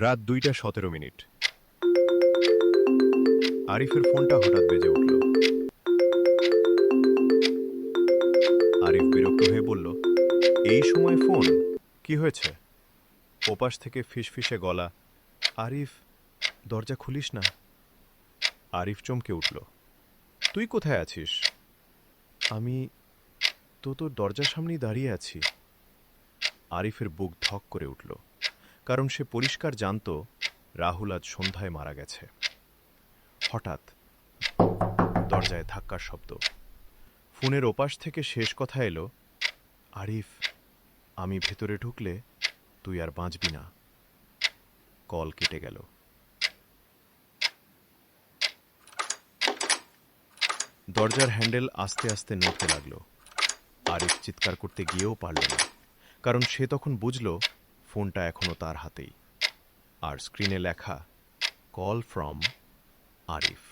রাত 2:17। আরিফের ফোনটা হঠাৎ বেজে উঠল। আরিফ বিরক্ত হয়ে বলল, এই সময় ফোন? কি হয়েছে? ওপাশ থেকে ফিসফিসে গলা, আরিফ, দরজা খুলিস না। আরিফ চমকে উঠল। তুই কোথায় আছিস? আমি তো তোর দরজার সামনেই দাঁড়িয়ে আছি। আরিফের বুক ধক করে উঠল, কারণ সে পরিষ্কার জানত রাহুল আজ সন্ধ্যায় মারা গেছে। হঠাৎ দরজায় ধাক্কার শব্দ। ফোনের ওপাশ থেকে শেষ কথা এলো, আরিফ, আমি ভেতরে ঢুকলে তুই আর বাঁচবি না। কল কেটে গেল। দরজার হ্যান্ডেল আস্তে আস্তে নড়তে লাগলো। আরিফ চিৎকার করতে গিয়েও পারল না, কারণ সে তখন বুঝল ফোনটা এখনো তার হাতেই, আর স্ক্রিনে লেখা, কল ফ্রম আরিফ।